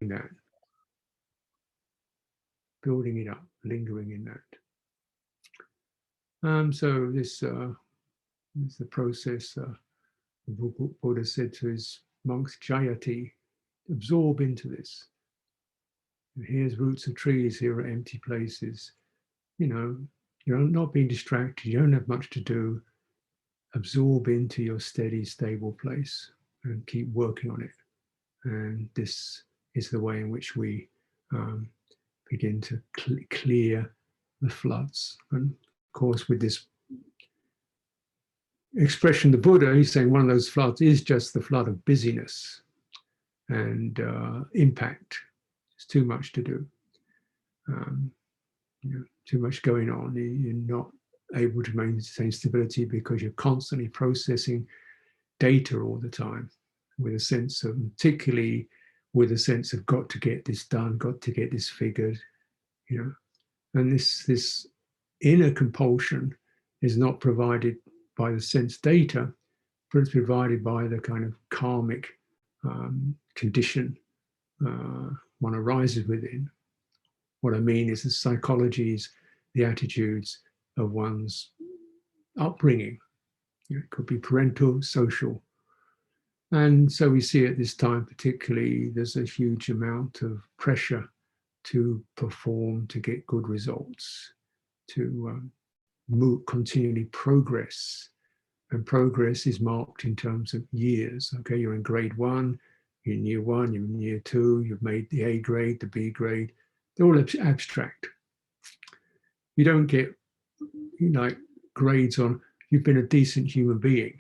that, building it up, lingering in that. So this is the process. The Buddha said to his monks, Jayati, absorb into this. Here's roots of trees, here are empty places. You know, you're not being distracted, you don't have much to do. Absorb into your steady, stable place and keep working on it. And this is the way in which we begin to clear the floods. And of course, with this expression, the Buddha, he's saying one of those floods is just the flood of busyness and impact. It's too much to do. Too much going on. You're not able to maintain stability because you're constantly processing data all the time with a sense of, particularly with a sense of got to get this done, got to get this figured, and this inner compulsion is not provided by the sense data, but it's provided by the kind of karmic condition one arises within. What I mean is the psychologies, the attitudes of one's upbringing. It could be parental, social. And so we see at this time particularly, there's a huge amount of pressure to perform, to get good results, to continually progress. And progress is marked in terms of years. Okay, you're in grade 1, you're in year 1, you're in year 2, you've made the A grade, the B grade. They're all abstract. You don't get like grades on you've been a decent human being.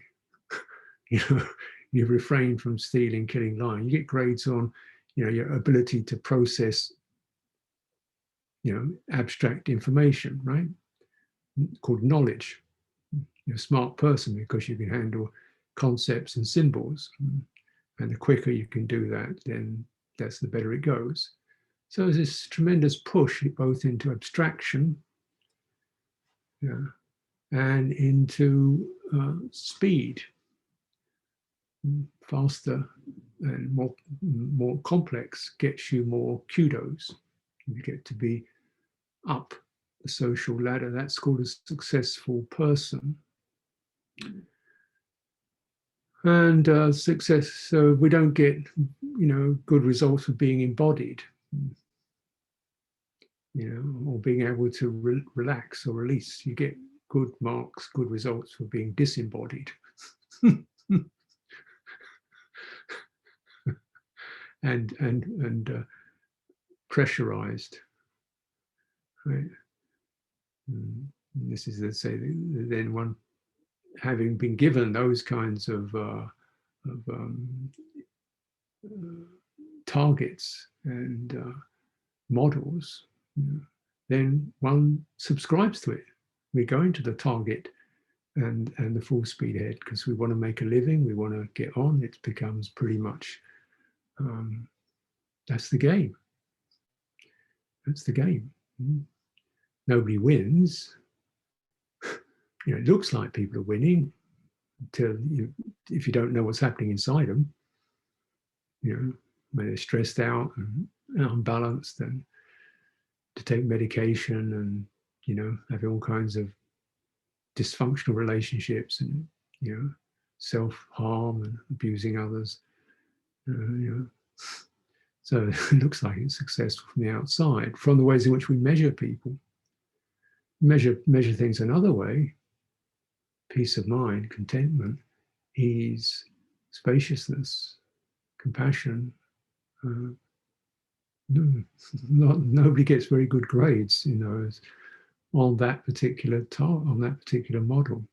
You've refrained from stealing, killing, lying. You get grades on your ability to process abstract information, right? Called knowledge. You're a smart person because you can handle concepts and symbols. And the quicker you can do that, then that's the better it goes. So there's this tremendous push both into abstraction and into speed. Faster and more complex gets you more kudos. You get to be up the social ladder. That's called a successful person. And success, so we don't get, good results of being embodied, or being able to relax or release. You get good marks, good results for being disembodied. and pressurized, right? And this is, let's say, then one having been given those kinds of targets and models, then one subscribes to it. We go into the target and the full speed ahead because we want to make a living, we want to get on. It becomes pretty much that's the game. That's the game. Nobody wins. It looks like people are winning until if you don't know what's happening inside them, when they're stressed out and unbalanced, and to take medication and having all kinds of dysfunctional relationships and self-harm and abusing others. So it looks like it's successful from the outside, from the ways in which we measure people. Measure things another way. Peace of mind, contentment, ease, spaciousness, compassion. Nobody gets very good grades, on that particular model.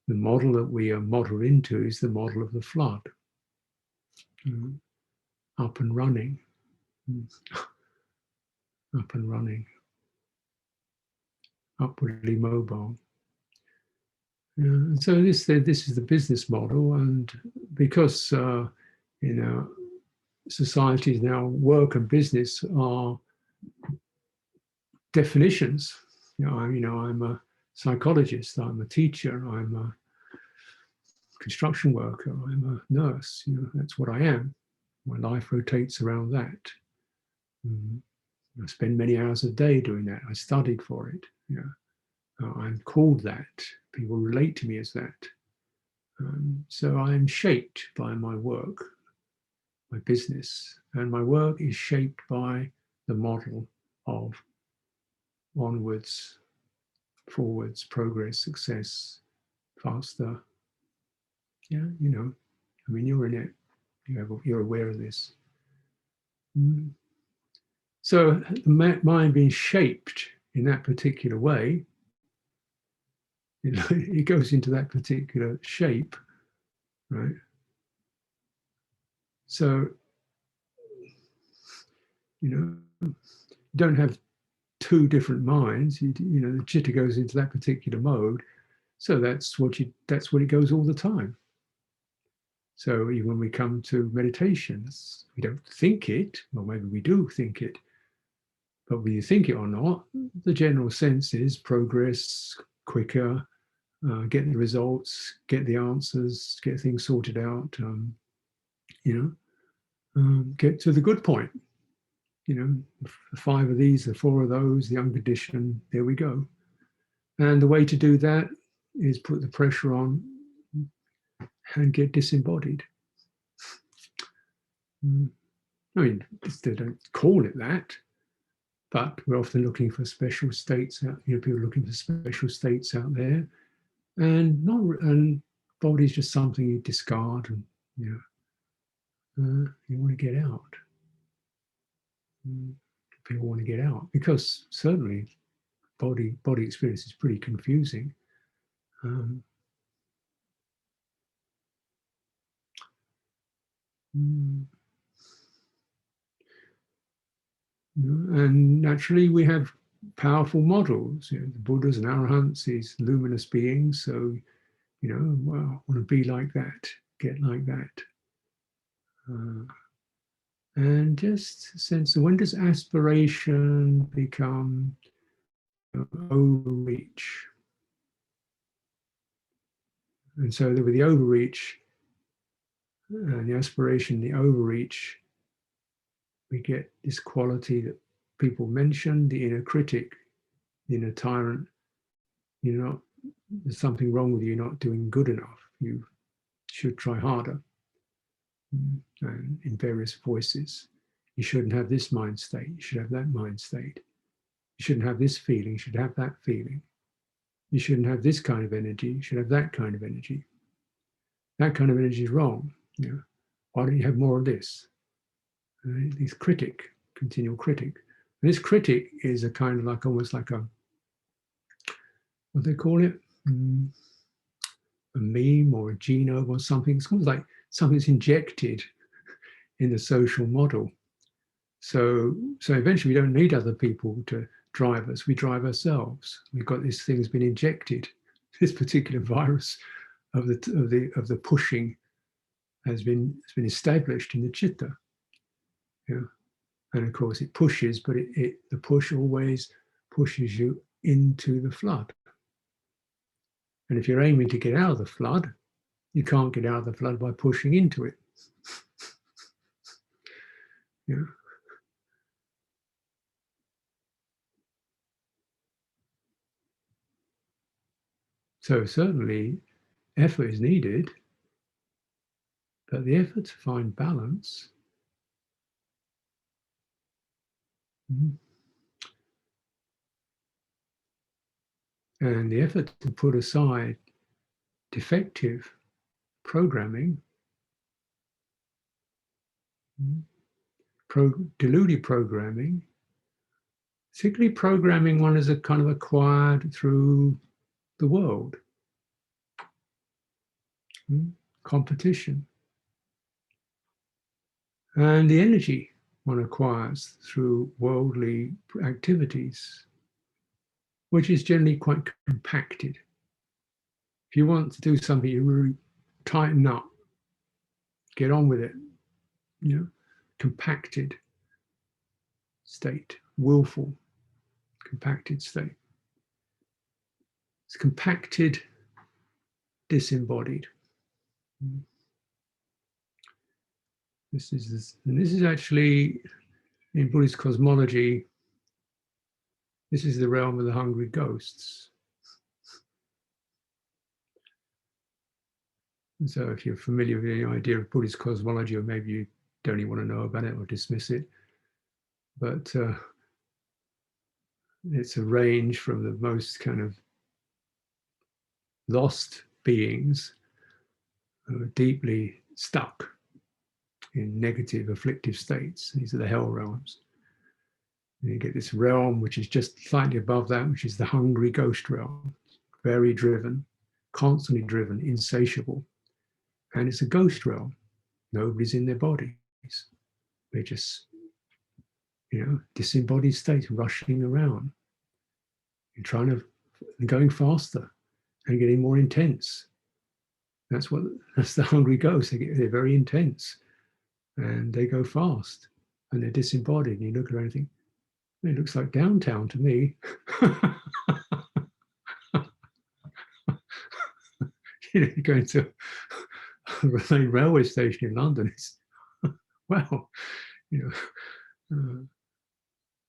The model that we are modeled into is the model of the flood. Up and running. Up and running. Upwardly mobile. So this is the business model, and because societies now, work and business are definitions. I'm a psychologist, I'm a teacher, I'm a construction worker, I'm a nurse. That's what I am. My life rotates around that. I spend many hours a day doing that. I studied for it. I'm called that. People relate to me as that. So I'm shaped by my work, my business, and my work is shaped by the model of onwards, forwards, progress, success, faster. Yeah, I mean, you're in it. You're aware of this. So the mind being shaped in that particular way, it goes into that particular shape, right? So, you don't have two different minds. The chitta goes into that particular mode. So that's what it goes all the time. So even when we come to meditations, we don't think it, or maybe we do think it, but whether you think it or not, the general sense is progress, quicker, get the results, get the answers, get things sorted out, get to the good point. The 5 of these, the 4 of those, the unconditioned, there we go. And the way to do that is put the pressure on and get disembodied. I mean, they don't call it that, but we're often looking for special states out. People are looking for special states out there, and body is just something you discard, and you want to get out. People want to get out because certainly body experience is pretty confusing. And naturally, we have powerful models. The Buddhas and Arahants, these luminous beings. So, well, I want to be like that, get like that. And just sense, when does aspiration become overreach? And so with the overreach and the aspiration, the overreach, we get this quality that people mention, the inner critic, the inner tyrant. There's something wrong with you, you're not doing good enough. You should try harder. And in various voices. You shouldn't have this mind state. You should have that mind state. You shouldn't have this feeling. You should have that feeling. You shouldn't have this kind of energy. You should have that kind of energy. That kind of energy is wrong. Why don't you have more of this? This critic, continual critic. And this critic is a kind of almost like a, what they call it? A meme or a genome or something. It's almost like something's injected in the social model. So eventually we don't need other people to drive us. We drive ourselves. We've got this thing has been injected. This particular virus of the pushing has been established in the chitta. And of course it pushes, but the push always pushes you into the flood. And if you're aiming to get out of the flood, you can't get out of the flood by pushing into it. So certainly effort is needed, but the effort to find balance and the effort to put aside defective programming, deluded programming, particularly programming one is a kind of acquired through the world, competition, and the energy one acquires through worldly activities, which is generally quite compacted. If you want to do something, you really tighten up, get on with it, compacted state, willful, compacted state. It's compacted, disembodied. And this is actually, in Buddhist cosmology, this is the realm of the hungry ghosts. And so if you're familiar with the idea of Buddhist cosmology, or maybe you don't even want to know about it or dismiss it, but it's a range from the most kind of lost beings who are deeply stuck in negative, afflictive states. These are the hell realms. And you get this realm which is just slightly above that, which is the hungry ghost realm, very driven, constantly driven, insatiable. And it's a ghost realm. Nobody's in their bodies. They're just, disembodied states rushing around and trying to, going faster and getting more intense. That's the hungry ghosts. They're very intense and they go fast and they're disembodied. And you look around and think, it looks like downtown to me. You're going to a railway station in London. It's wow,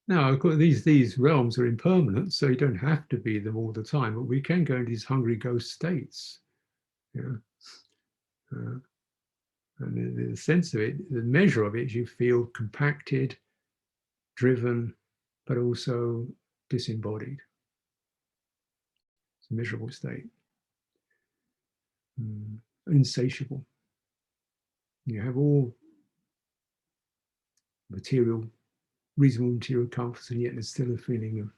now, of course, these realms are impermanent, so you don't have to be them all the time. But we can go into these hungry ghost states. And the sense of it, the measure of it, is you feel compacted, driven, but also disembodied. It's a miserable state. Insatiable. You have all reasonable material comforts, and yet there's still a feeling of,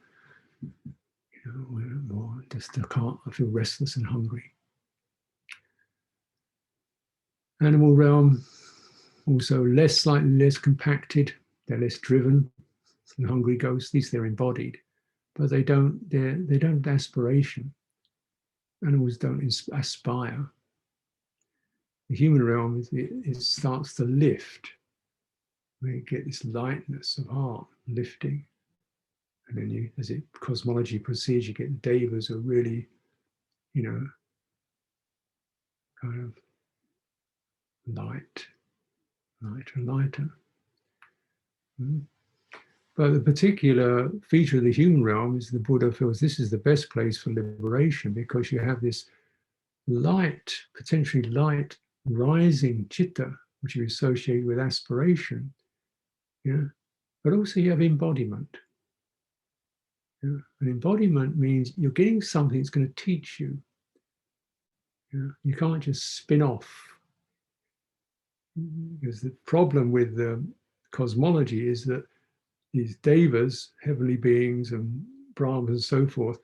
I feel restless and hungry. Animal realm, also slightly less compacted, they're less driven. The hungry ghosts, these they're embodied, but they don't have aspiration. Animals don't aspire. The human realm, it starts to lift. We get this lightness of heart lifting. And then cosmology proceeds, you get devas who are really, kind of lighter and lighter. But the particular feature of the human realm is the Buddha feels this is the best place for liberation, because you have this potentially light, rising citta, which you associate with aspiration. But also you have embodiment. And embodiment means you're getting something that's going to teach you. You can't just spin off. Because the problem with the cosmology is that these devas, heavenly beings, and Brahmas and so forth,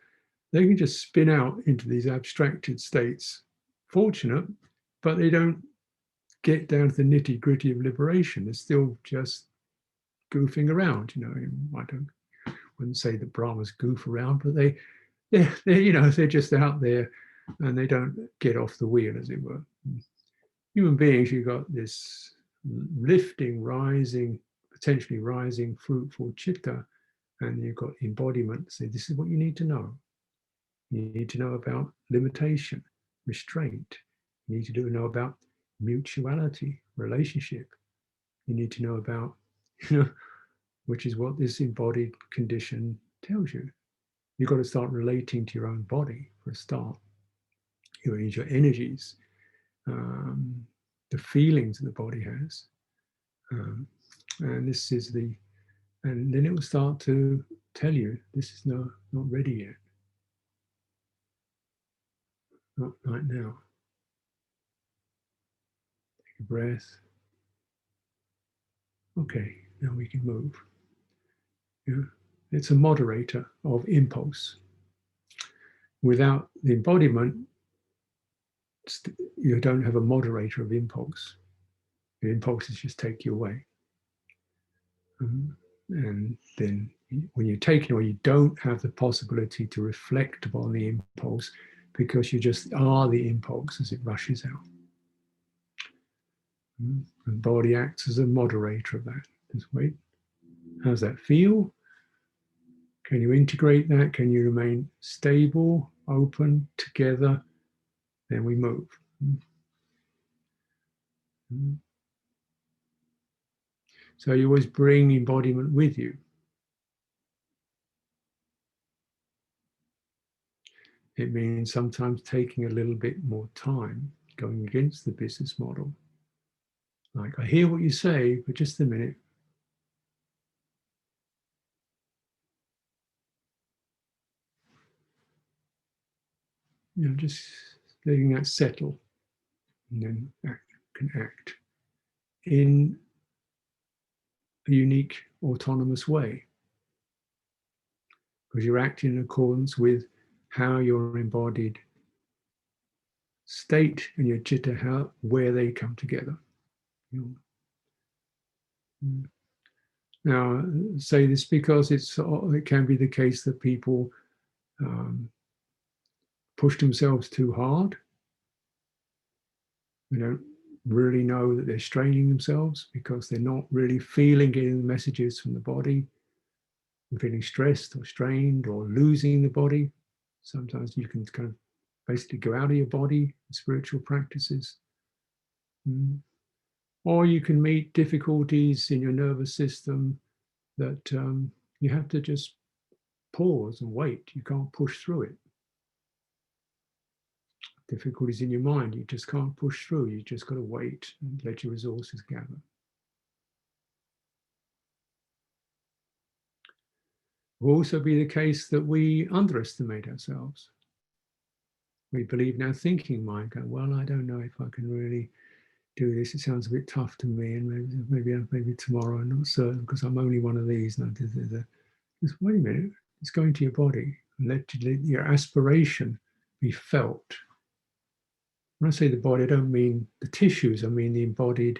they can just spin out into these abstracted states. Fortunate, but they don't get down to the nitty gritty of liberation. They're still just goofing around. I wouldn't say that Brahmas goof around, but they're just out there and they don't get off the wheel, as it were. Human beings, you've got this lifting, rising, potentially rising, fruitful citta, and you've got embodiment. So this is what you need to know. You need to know about limitation, restraint. You need to know about mutuality, relationship. You need to know about, which is what this embodied condition tells you. You've got to start relating to your own body for a start. You need your energies, the feelings that the body has. And then it will start to tell you, this is not ready yet. Not right now. Take a breath. Okay, now we can move. It's a moderator of impulse. Without the embodiment, you don't have a moderator of impulse. The impulses just take you away. And then when you're taking away, you don't have the possibility to reflect upon the impulse, because you just are the impulse as it rushes out. And body acts as a moderator of that. Just wait. How's that feel? Can you integrate that? Can you remain stable, open, together? Then we move. So you always bring embodiment with you. It means sometimes taking a little bit more time, going against the business model. Like, I hear what you say, but just a minute. Just letting that settle, and then can act in a unique, autonomous way, because you're acting in accordance with how your embodied state and your chitta, where they come together. Now, say this because it can be the case that people push themselves too hard. They don't really know that they're straining themselves because they're not really getting the messages from the body, and feeling stressed or strained or losing the body. Sometimes you can kind of basically go out of your body in spiritual practices. Or you can meet difficulties in your nervous system that you have to just pause and wait. You can't push through it. Difficulties in your mind, you just can't push through. You just got to wait and let your resources gather. It will also be the case that we underestimate ourselves. We believe in our thinking mind, go, well, I don't know if I can really do this. It sounds a bit tough to me, and maybe tomorrow. I'm not certain because I'm only one of these. And just wait a minute. It's going to your body and let your aspiration be felt. When I say the body, I don't mean the tissues. I mean the embodied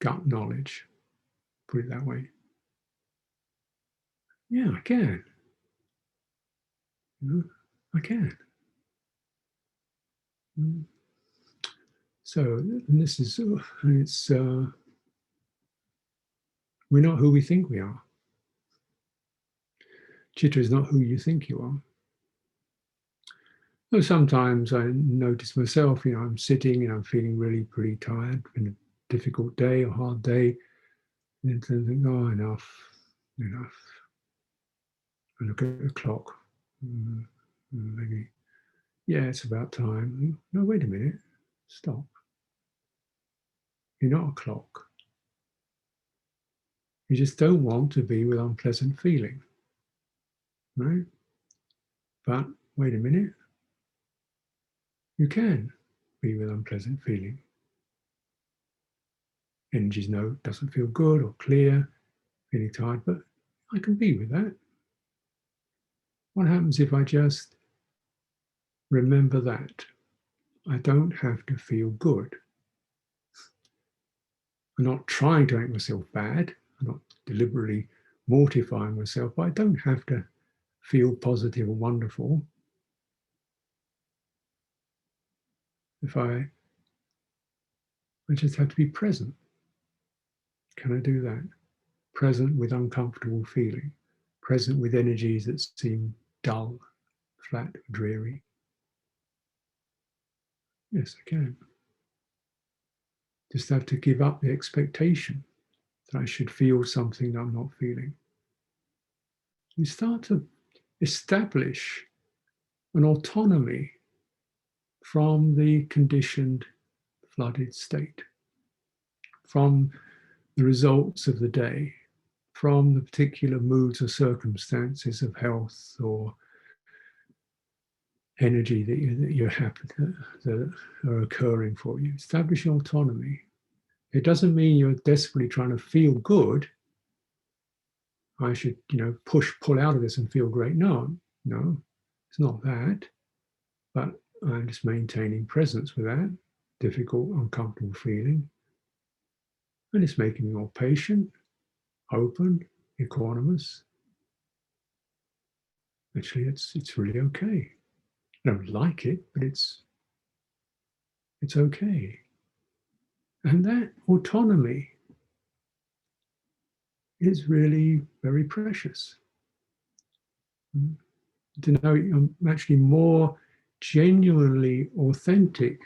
gut knowledge. Put it that way. Yeah, I can. I can. So, and this is, it's, we're not who we think we are. Chitta is not who you think you are. So sometimes I notice myself, I'm sitting and I'm feeling really pretty tired, been a difficult day, a hard day, and then think, oh, enough. I look at the clock. Maybe, yeah, it's about time. No, wait a minute. Stop. You're not a clock. You just don't want to be with unpleasant feeling, right? But wait a minute. You can be with unpleasant feeling. Energy's doesn't feel good or clear, feeling tired, but I can be with that. What happens if I just remember that? I don't have to feel good. I'm not trying to make myself bad. I'm not deliberately mortifying myself, but I don't have to feel positive or wonderful. I just have to be present. Can I do that? Present with uncomfortable feeling, present with energies that seem dull, flat, dreary. Yes, I can. Just have to give up the expectation that I should feel something that I'm not feeling. You start to establish an autonomy from the conditioned, flooded state, from the results of the day, from the particular moods or circumstances of health or energy that you happen that are occurring for you. Establish autonomy. It doesn't mean you're desperately trying to feel good. I should, pull out of this and feel great. No, it's not that. But I'm just maintaining presence with that difficult, uncomfortable feeling. And it's making me more patient, open, equanimous. Actually, it's really okay. I don't like it, but it's okay. And that autonomy is really very precious. To know I'm actually more genuinely authentic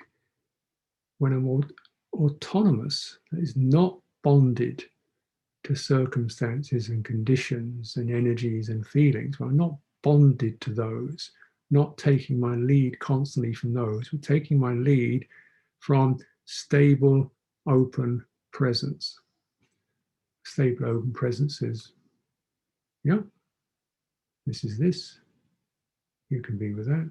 when I'm autonomous, that is not bonded to circumstances and conditions and energies and feelings. Well, I'm not bonded to those, not taking my lead constantly from those, but taking my lead from stable, open presence. Stable, open presence is, yeah, this is this. You can be with that.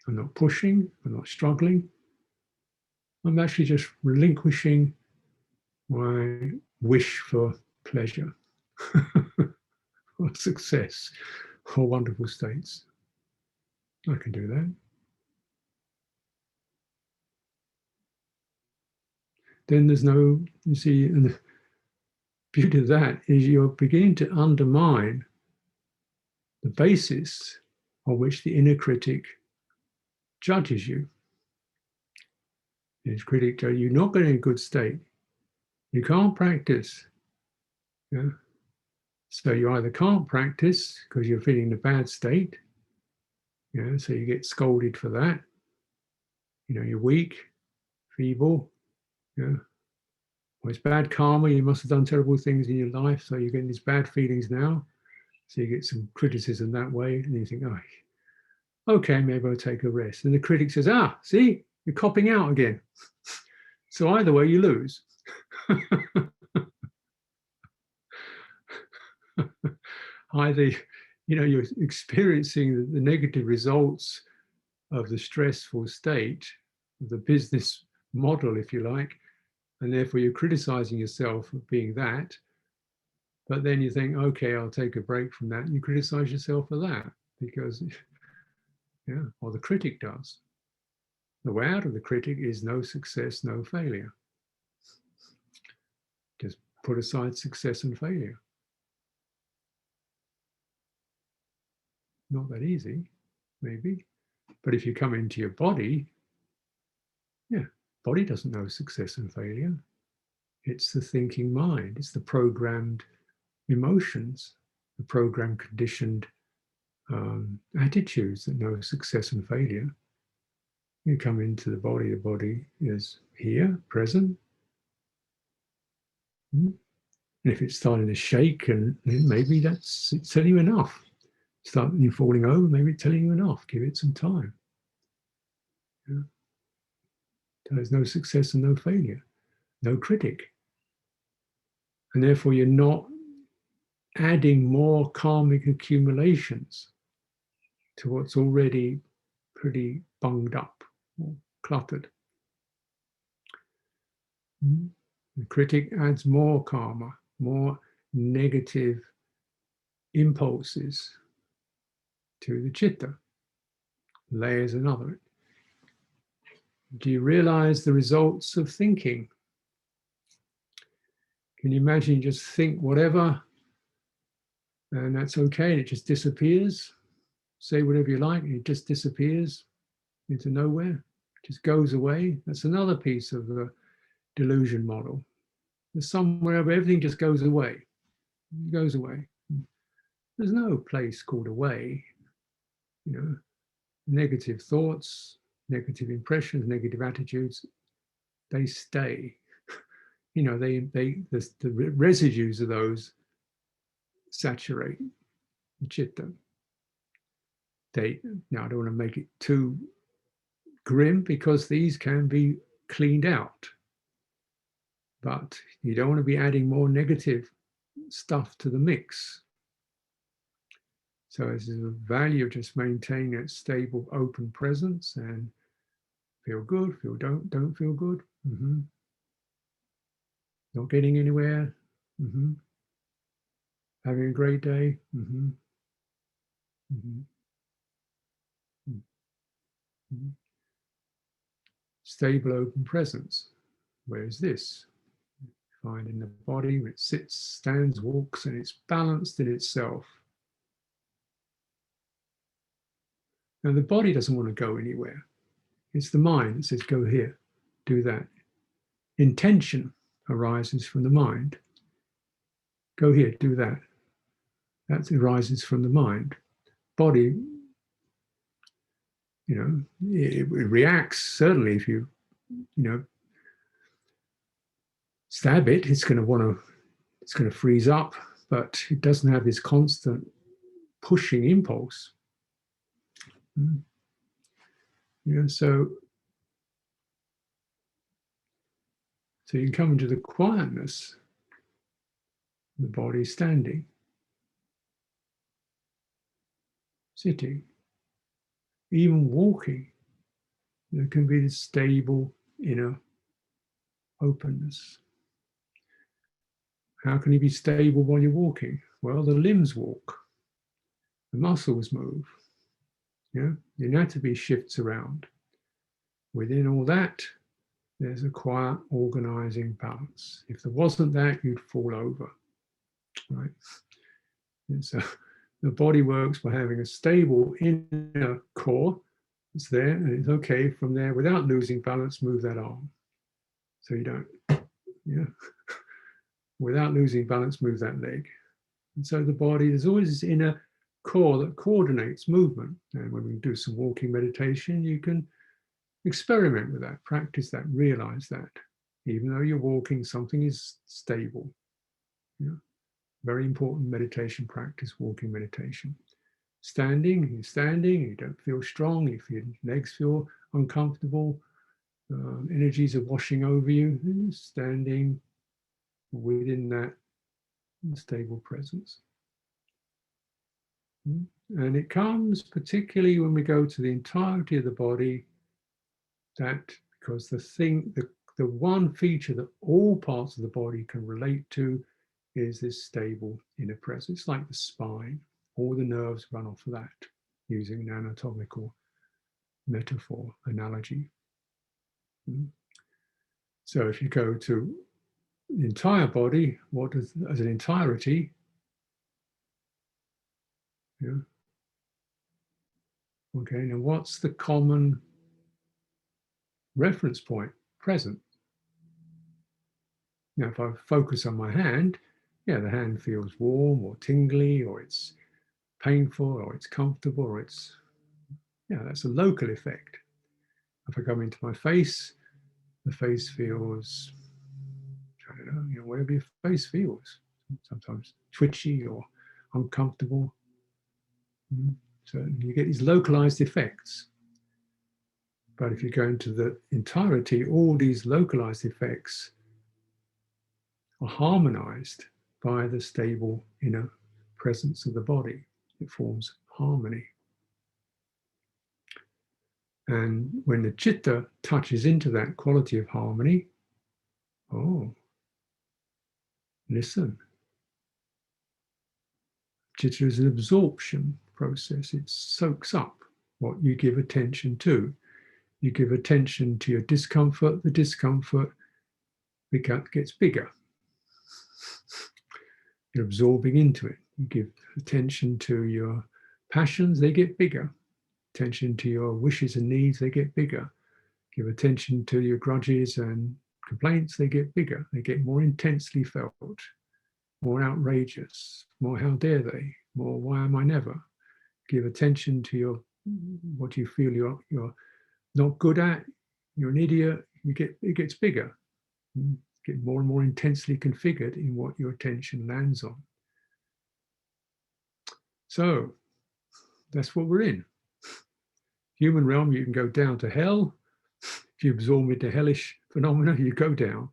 I'm not pushing, I'm not struggling. I'm actually just relinquishing my wish for pleasure or success or wonderful states. I can do that. Then there's no, you see, and the beauty of that is you're beginning to undermine the basis on which the inner critic judges you. His critic tells you, you're not getting a good state. You can't practice. Yeah? So you either can't practice because you're feeling the bad state. Yeah? So you get scolded for that. You know, you're weak, feeble. Yeah? Well, it's bad karma. You must have done terrible things in your life. So you're getting these bad feelings now. So you get some criticism that way. And you think, oh, okay, maybe I'll take a rest. And the critic says, see, you're copping out again. So either way, you lose. Either, you're experiencing the negative results of the stressful state, the business model, if you like, and therefore you're criticizing yourself for being that. But then you think, okay, I'll take a break from that. And you criticize yourself for that because, or the critic does. The way out of the critic is no success, no failure. Just put aside success and failure. Not that easy, maybe. But if you come into your body, body doesn't know success and failure. It's the thinking mind. It's the programmed emotions, the programmed conditioned attitudes that know success and failure. You come into the body is here, present. And if it's starting to shake, and maybe it's telling you enough. Start you falling over, maybe it's telling you enough. Give it some time. Yeah. There's no success and no failure, no critic. And therefore you're not adding more karmic accumulations to what's already pretty bunged up or cluttered. The critic adds more karma, more negative impulses to the chitta, layers another. Do you realize the results of thinking? Can you imagine you just think whatever, and that's okay, and it just disappears? Say whatever you like, and it just disappears into nowhere, just goes away. That's another piece of the delusion model. There's somewhere where everything just goes away. It goes away. There's no place called away. Negative thoughts, negative impressions, negative attitudes, they stay. The residues of those saturate the chitta. Now I don't want to make it too grim because these can be cleaned out. But you don't want to be adding more negative stuff to the mix. So there's a value of just maintaining that stable, open presence and feel good, don't feel good. Not getting anywhere. Having a great day. Stable, open presence. Where is this? Find in the body where it sits, stands, walks, and it's balanced in itself. Now the body doesn't want to go anywhere. It's the mind that says, go here, do that. Intention arises from the mind. Go here, do that. That arises from the mind. Body you know, it reacts. Certainly if you stab it, it's going to freeze up, but it doesn't have this constant pushing impulse. So you can come into the quietness, the body standing, sitting, even walking. There can be this stable inner openness. How can you be stable while you're walking? Well, the limbs walk, the muscles move, the anatomy shifts around. Within all that, there's a quiet, organizing balance. If there wasn't that, you'd fall over, right? And so the body works by having a stable inner core. It's there, and it's okay from there, without losing balance, move that arm. So you don't, without losing balance, move that leg. And so the body, there's always this inner core that coordinates movement. And when we do some walking meditation, you can experiment with that, practice that, realize that. Even though you're walking, something is stable. Very important meditation practice, walking meditation. Standing, you don't feel strong, if your legs feel uncomfortable, energies are washing over you, standing within that stable presence. And it comes particularly when we go to the entirety of the body, that because the one feature that all parts of the body can relate to is this stable inner presence. It's like the spine. All the nerves run off of that, using an anatomical metaphor, analogy. So if you go to the entire body, what does, as an entirety, okay, now what's the common reference point? Present. Now, if I focus on my hand, the hand feels warm or tingly, or it's painful, or it's comfortable, or it's, that's a local effect. If I come into my face, the face feels, I don't know, whatever your face feels, sometimes twitchy or uncomfortable. So you get these localized effects. But if you go into the entirety, all these localized effects are harmonized by the stable inner presence of the body. It forms harmony. And when the chitta touches into that quality of harmony, listen. Chitta is an absorption process. It soaks up what you give attention to. You give attention to your discomfort, the discomfort gets bigger. You're absorbing into it. You give attention to your passions, they get bigger. Attention to your wishes and needs, they get bigger. Give attention to your grudges and complaints, they get bigger. They get more intensely felt, more outrageous, more how dare they, more why am I never. Give attention to your what you feel you're not good at, you're an idiot, it gets bigger. Get more and more intensely configured in what your attention lands on. So that's what we're in. Human realm, you can go down to hell. If you absorb into hellish phenomena, you go down.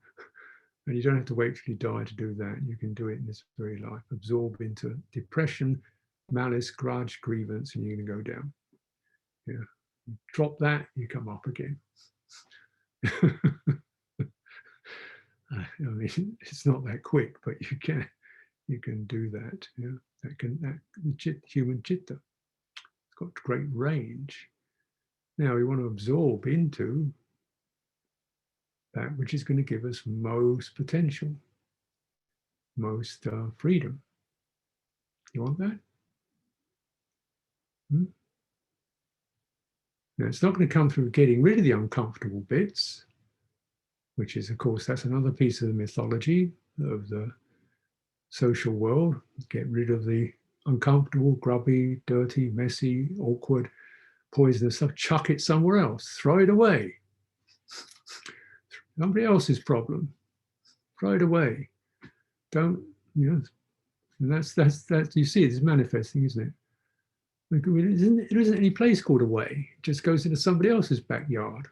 And you don't have to wait till you die to do that. You can do it in this very life. Absorb into depression, malice, grudge, grievance, and you're going to go down. Drop that, you come up again. I mean, it's not that quick, but you can do that. The human chitta, it's got great range. Now we want to absorb into that which is going to give us most potential, most freedom. You want that? Now, it's not going to come through getting rid of the uncomfortable bits, which is, of course, that's another piece of the mythology of the social world. Get rid of the uncomfortable, grubby, dirty, messy, awkward poisonous stuff, chuck it somewhere else, throw it away. Somebody else's problem, throw it away. Don't, you know, and that's you see it's manifesting, isn't it? There isn't any place called away. It just goes into somebody else's backyard,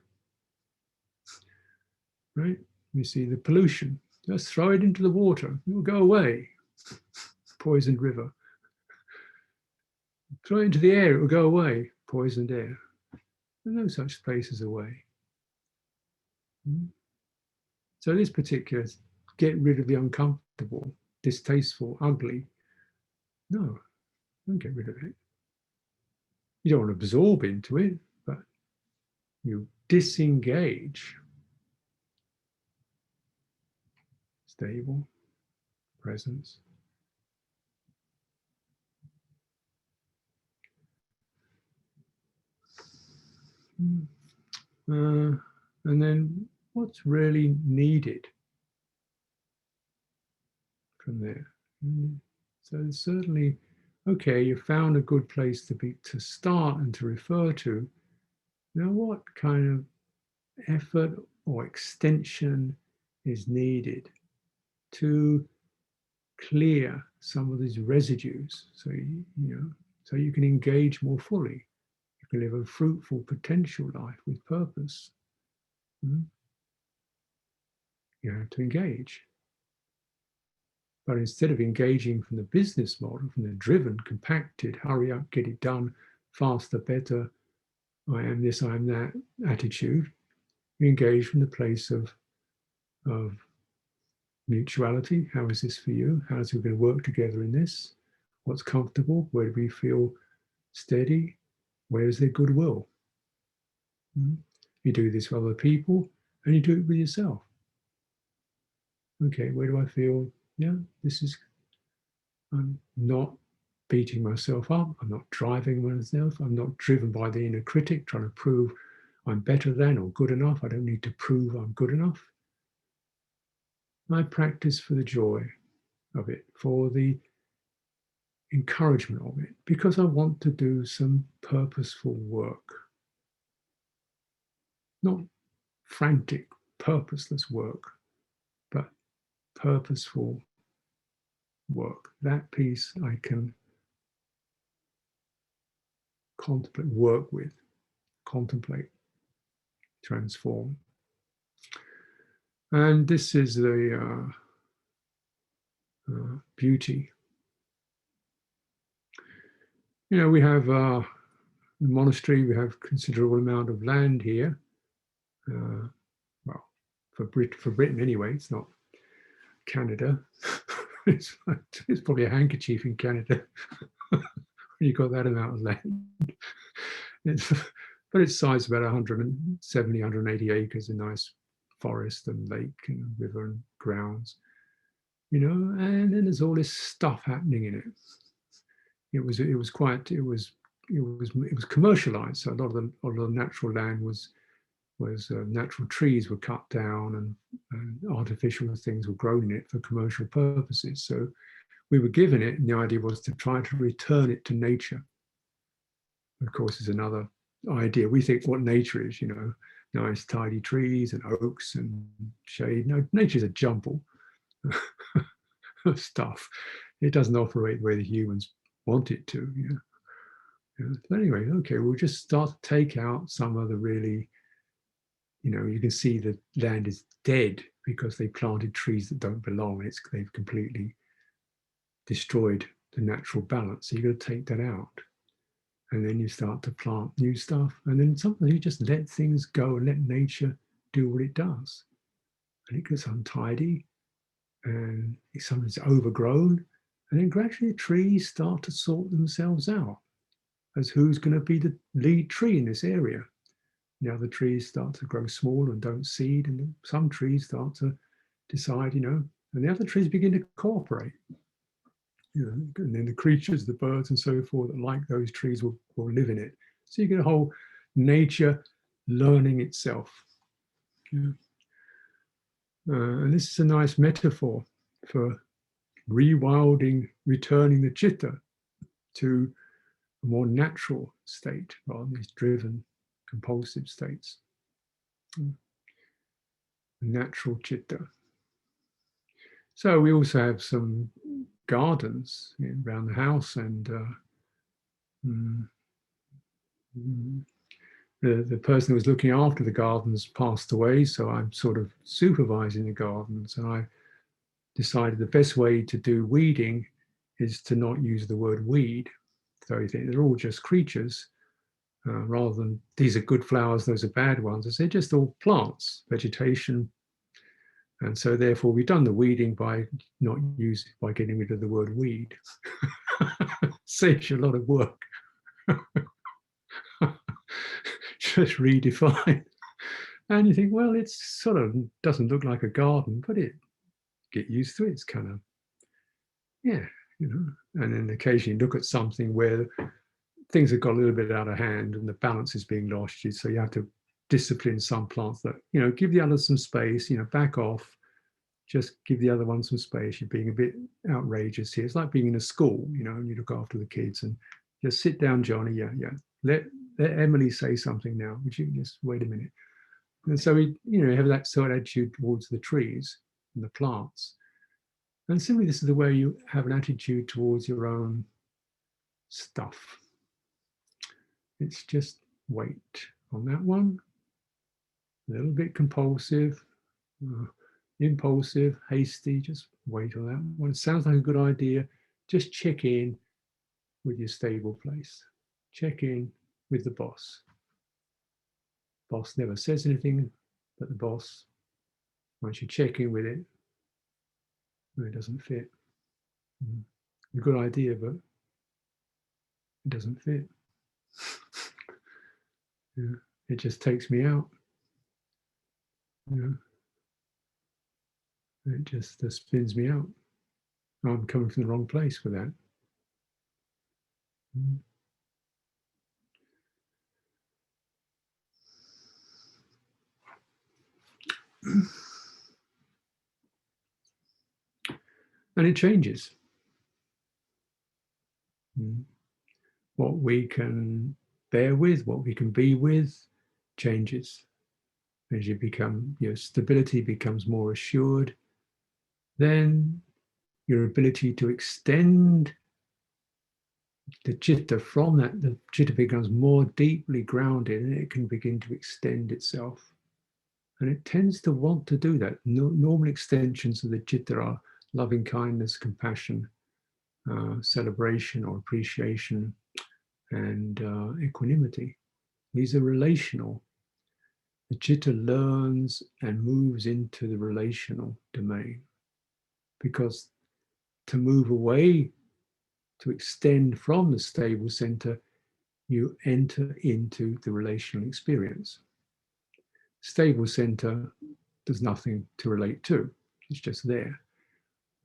right? You see the pollution. Just throw it into the water. It will go away. Poisoned river. Throw it into the air. It will go away. Poisoned air. There's no such place as away. So this particular, get rid of the uncomfortable, distasteful, ugly. No, don't get rid of it. You don't want to absorb into it, but you disengage. Stable presence. And then what's really needed from there? So certainly, okay, you found a good place to start and to refer to. Now, what kind of effort or extension is needed to clear some of these residues, so so you can engage more fully? You can live a fruitful, potential life with purpose. You have to engage. But instead of engaging from the business model, from the driven, compacted, hurry up, get it done, faster, better, I am this, I am that attitude, you engage from the place of mutuality. How is this for you? How is it going to work together in this? What's comfortable? Where do we feel steady? Where is there goodwill? You do this with other people and you do it with yourself. Okay, where do I feel? Yeah, this is, I'm not beating myself up. I'm not driving myself. I'm not driven by the inner critic trying to prove I'm better than or good enough. I don't need to prove I'm good enough. I practice for the joy of it, for the encouragement of it, because I want to do some purposeful work. Not frantic, purposeless work, but purposeful work. That piece I can contemplate, work with, contemplate, transform. And this is the beauty. You know, we have the monastery, we have considerable amount of land here. Well, for Britain anyway, it's not Canada. it's probably a handkerchief in Canada when you've got that amount of land. But it's size about 170, 180 acres, a nice forest and lake and river and grounds, you know, and then there's all this stuff happening in it. It was commercialized. So a lot of the natural land was natural trees were cut down and artificial things were grown in it for commercial purposes. So we were given it, and the idea was to try to return it to nature. Of course, is another idea. We think what nature is, you know, nice tidy trees and oaks and shade. No, nature's a jumble of stuff. It doesn't operate the way the humans want it to. You know? But anyway, okay, we'll just start to take out some of the really, you know, you can see the land is dead because they planted trees that don't belong. They've completely destroyed the natural balance. So you've got to take that out. And then you start to plant new stuff. And then sometimes you just let things go and let nature do what it does. And it gets untidy and sometimes overgrown. And then gradually the trees start to sort themselves out as who's going to be the lead tree in this area. The other trees start to grow small and don't seed. And some trees start to decide, you know, and the other trees begin to cooperate. You know, and then the creatures, the birds and so forth that like those trees will live in it. So you get a whole nature learning itself. Yeah. And this is a nice metaphor for rewilding, returning the chitta to more natural state rather than these driven, compulsive states. Natural chitta. So we also have some gardens around the house, and the person who was looking after the gardens passed away, so I'm sort of supervising the gardens, and I decided the best way to do weeding is to not use the word weed. So you think they're all just creatures, rather than these are good flowers, those are bad ones. They're just all plants, vegetation. And so therefore we've done the weeding by getting rid of the word weed. Saves you a lot of work. Just redefine. And you think, well, it sort of doesn't look like a garden, but get used to it. It's kind of, yeah, And then occasionally look at something where things have got a little bit out of hand and the balance is being lost. So you have to discipline some plants that, give the others some space, back off, just give the other one some space. You're being a bit outrageous here. It's like being in a school, and you look after the kids and just sit down, Johnny. Yeah. Let Emily say something now. Would you just wait a minute? And so we, have that sort of attitude towards the trees and the plants. And simply this is the way you have an attitude towards your own stuff. It's just wait on that one. A little bit compulsive, impulsive, hasty, just wait on that one. It sounds like a good idea. Just check in with your stable place. Check in with the boss. Boss never says anything, but the boss, once you check in with it, it doesn't fit. A good idea, but it doesn't fit. Yeah. It just takes me out. It just spins me out. I'm coming from the wrong place for that. And it changes. What we can bear with, what we can be with, changes. As you become, your stability becomes more assured, then your ability to extend the chitta from that, the chitta becomes more deeply grounded and it can begin to extend itself. And it tends to want to do that. Normal extensions of the chitta are loving kindness, compassion, celebration or appreciation, and equanimity. These are relational. The chitta learns and moves into the relational domain, because to move away, to extend from the stable center, you enter into the relational experience. Stable center, there's nothing to relate to. It's just there.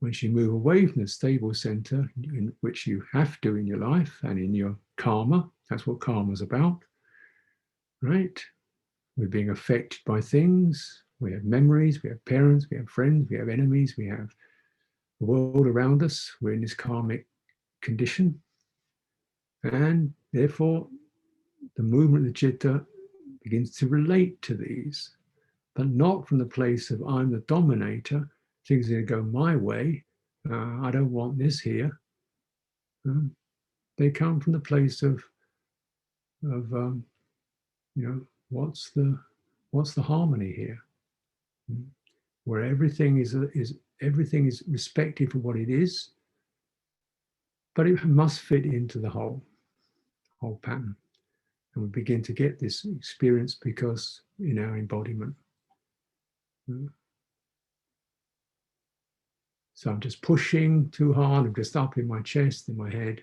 Once you move away from the stable center, in which you have to in your life and in your karma, that's what karma is about, right? We're being affected by things. We have memories, we have parents, we have friends, we have enemies, we have the world around us. We're in this karmic condition. And therefore, the movement of the chitta begins to relate to these, but not from the place of I'm the dominator, things are going to go my way, I don't want this here. They come from the place of what's the harmony here, where everything is respected for what it is, but it must fit into the whole pattern. And we begin to get this experience because in our embodiment. So I'm just pushing too hard, I'm just up in my chest, in my head.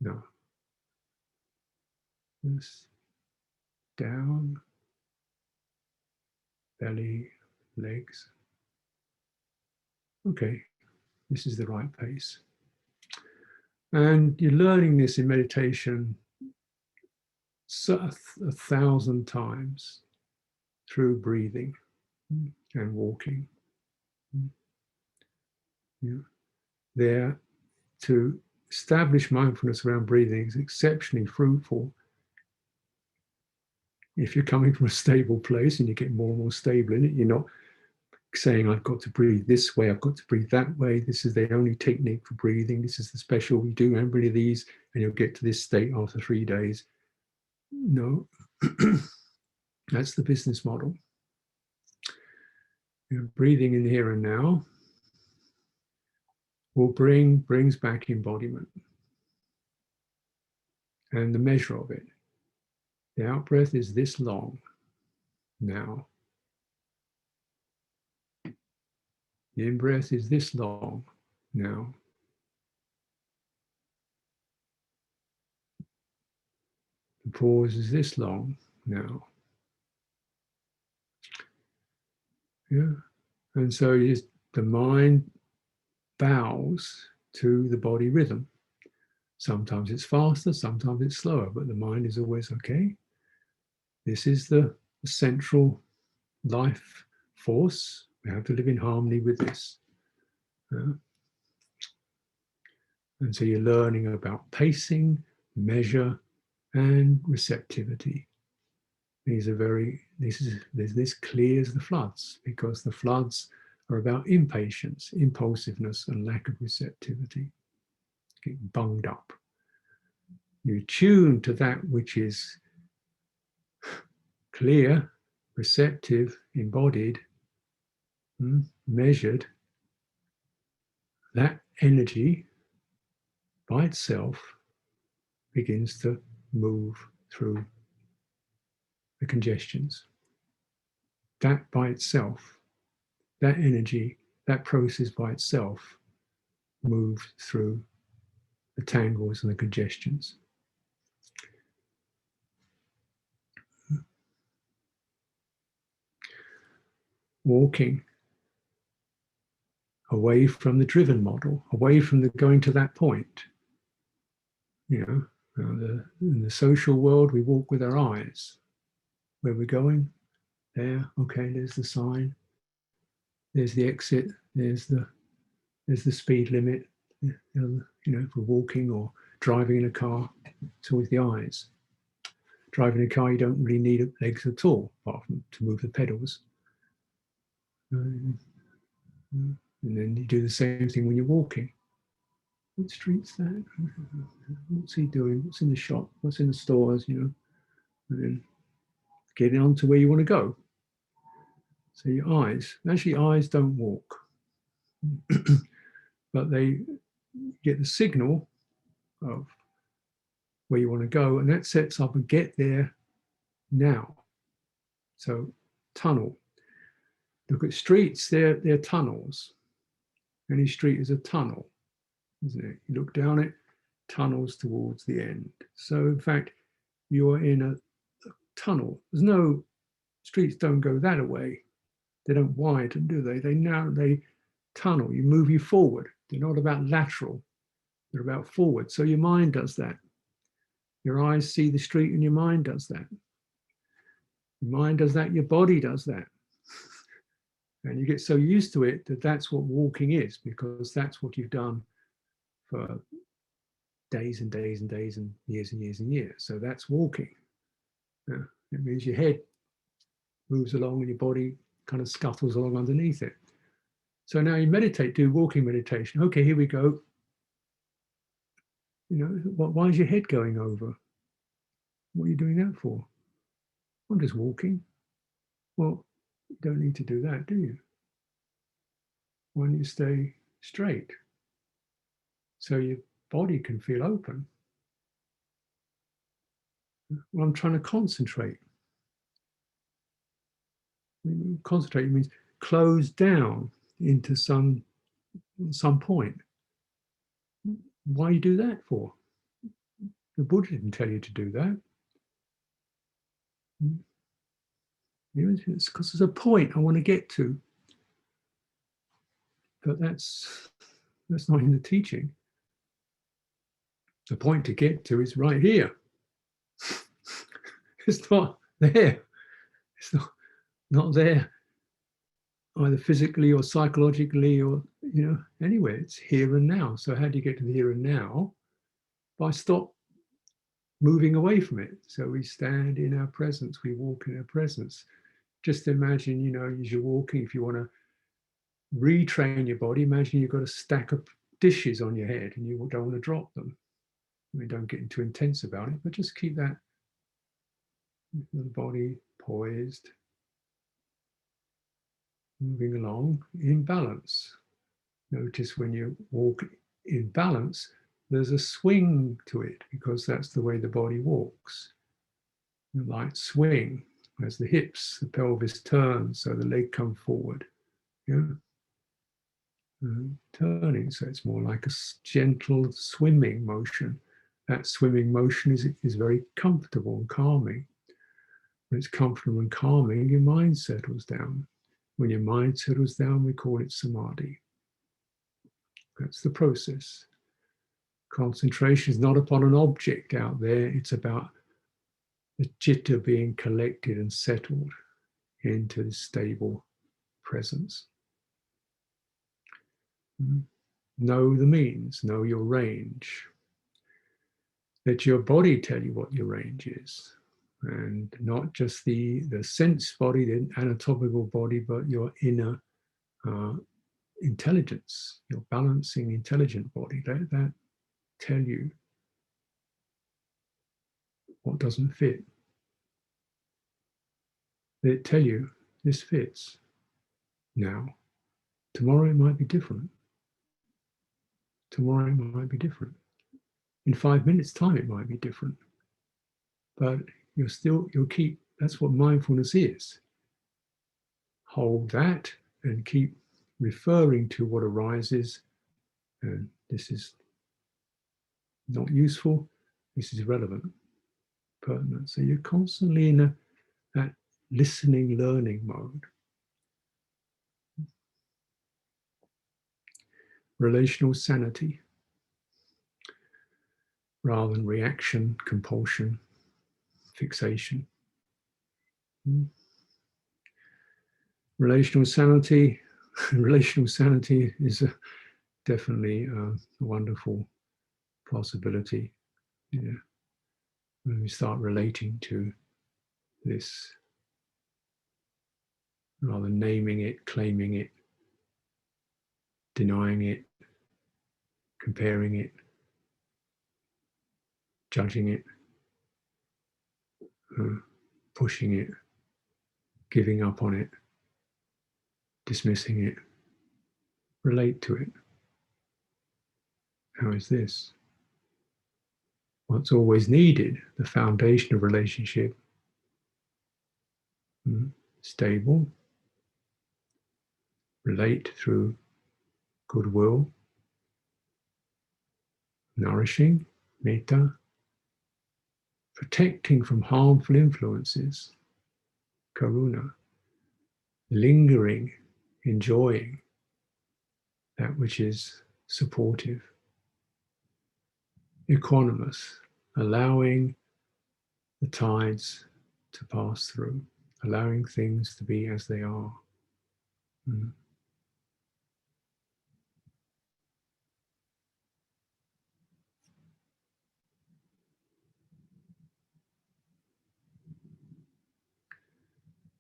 No. Just down, belly, legs. Okay, this is the right pace. And you're learning this in meditation a 1,000 times through breathing and walking. Yeah. There to established mindfulness around breathing is exceptionally fruitful if you're coming from a stable place and you get more and more stable in it. You're not saying, I've got to breathe this way, I've got to breathe that way, this is the only technique for breathing, this is the special, we do every of these and you'll get to this state after 3 days. No. That's the business model. You know, breathing in the here and now will brings back embodiment and the measure of it. The out breath is this long now. The in breath is this long now. The pause is this long now. Yeah. And so the mind bows to the body rhythm. Sometimes it's faster, sometimes it's slower, but the mind is always, okay, this is the central life force. We have to live in harmony with this. And so you're learning about pacing, measure, and receptivity. These are this clears the floods, because the floods are about impatience, impulsiveness, and lack of receptivity. Getting bunged up. You tune to that which is clear, receptive, embodied, measured. That energy by itself begins to move through the congestions. That by itself, that energy, that process by itself moves through the tangles and the congestions. Walking away from the driven model, away from the going to that point. You know, in the social world, we walk with our eyes. Where we're going, there, okay, there's the sign, there's the exit, there's the speed limit. You know, if we're walking or driving in a car, it's always the eyes. Driving a car, you don't really need legs at all, apart from to move the pedals. And then you do the same thing when you're walking. What street's that? What's he doing? What's in the shop? What's in the stores? You know, and then getting on to where you want to go. So your eyes, actually eyes don't walk, but they get the signal of where you want to go, and that sets up a get there now. So tunnel. Look at streets, they're tunnels. Any street is a tunnel, isn't it? You look down it, tunnels towards the end. So in fact, you're in a tunnel. There's no, streets don't go that way. They don't widen, do they? They tunnel, you move you forward. They're not about lateral, they're about forward. So your mind does that. Your eyes see the street and your mind does that. Your mind does that, your body does that. And you get so used to it that that's what walking is, because that's what you've done for days and days and days and years and years and years. So that's walking. Yeah. It means your head moves along and your body kind of scuttles along underneath it. So now you meditate, do walking meditation. Okay, here we go. You know, why is your head going over? What are you doing that for? I'm just walking. Well, you don't need to do that, do you? Why don't you stay straight so your body can feel open? Well, I'm trying to concentrate. Concentrate means close down into some point. Why you do that for? The Buddha didn't tell you to do that. It's because there's a point I want to get to. But that's not in the teaching. The point to get to is right here. It's not there. It's not there, either physically or psychologically or, you know, anywhere. It's here and now. So how do you get to the here and now? But I stop moving away from it. So we stand in our presence, we walk in our presence. Just imagine, as you're walking, if you want to retrain your body, imagine you've got a stack of dishes on your head and you don't want to drop them. I mean, don't get too intense about it, but just keep that the body poised, moving along in balance. Notice when you walk in balance, there's a swing to it because that's the way the body walks. A light swing as the hips, the pelvis turns, so the leg comes forward. Yeah. Turning, so it's more like a gentle swimming motion. That swimming motion is very comfortable and calming. When it's comfortable and calming, your mind settles down. When your mind settles down, we call it samadhi. That's the process. Concentration is not upon an object out there, it's about the citta being collected and settled into this stable presence. Know the means, know your range. Let your body tell you what your range is. And not just the sense body, the anatomical body, but your inner intelligence, your balancing, intelligent body. Let that tell you what doesn't fit. Let it tell you this fits. Now, tomorrow it might be different. Tomorrow it might be different. In 5 minutes' time, it might be different. But you'll keep, that's what mindfulness is. Hold that and keep referring to what arises. And this is not useful. This is relevant, pertinent. So you're constantly in that listening, learning mode. Relational sanity rather than reaction, compulsion, fixation. Relational sanity is definitely a wonderful possibility. Yeah. When we start relating to this, rather than naming it, claiming it, denying it, comparing it, judging it, pushing it, giving up on it, dismissing it, relate to it. How is this? What's always needed, the foundation of relationship, stable, relate through goodwill, nourishing, metta, protecting from harmful influences, karuna, lingering, enjoying that which is supportive, equanimous, allowing the tides to pass through, allowing things to be as they are.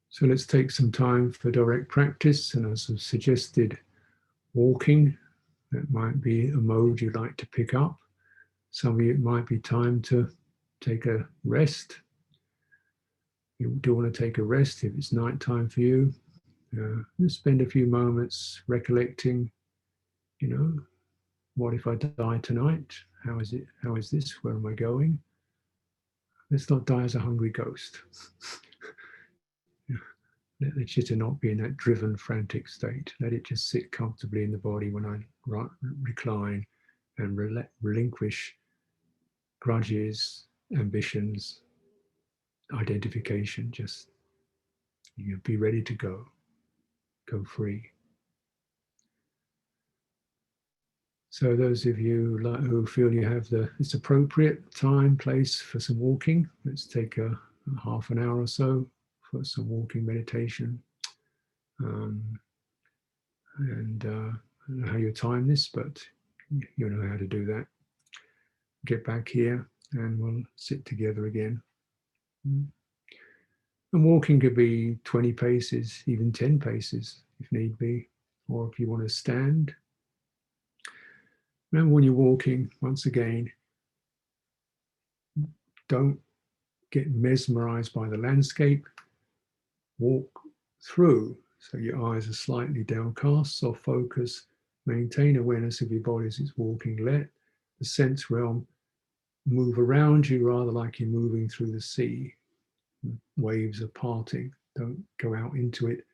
So let's take some time for direct practice, and as I've suggested, walking, that might be a mode you'd like to pick up. Some of you, it might be time to take a rest. You do want to take a rest if it's night time for you. Just spend a few moments recollecting, what if I die tonight? How is it? How is this? Where am I going? Let's not die as a hungry ghost. Let the chitta not be in that driven, frantic state. Let it just sit comfortably in the body when I recline and relinquish grudges, ambitions, identification. Just be ready to go free. So those of you who feel you have it's appropriate time, place for some walking, let's take a half an hour or so for some walking meditation. And I don't know how you time this, but you know how to do that. get back here and we'll sit together again. And walking could be 20 paces, even 10 paces if need be. Or if you want to stand. Remember when you're walking, once again, don't get mesmerized by the landscape. Walk through, so your eyes are slightly downcast, soft focus, maintain awareness of your body as it's walking. Let the sense realm move around you rather like you're moving through the sea. Waves are parting. Don't go out into it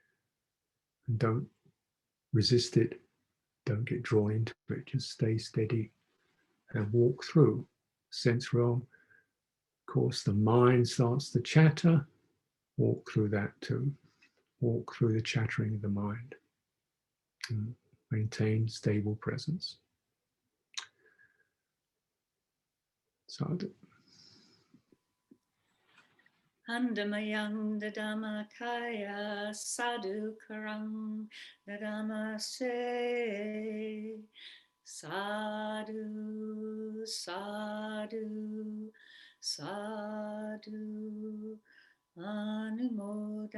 and don't resist it. Don't get drawn into it. Just stay steady and walk through sense realm. Of course, the mind starts to chatter. Walk through that too. Walk through the chattering of the mind. And maintain stable presence. Sadhu. Andamayang Dadamakaya Sadhu Karang Dadamase Sadhu Sadhu Sadhu Anumodami.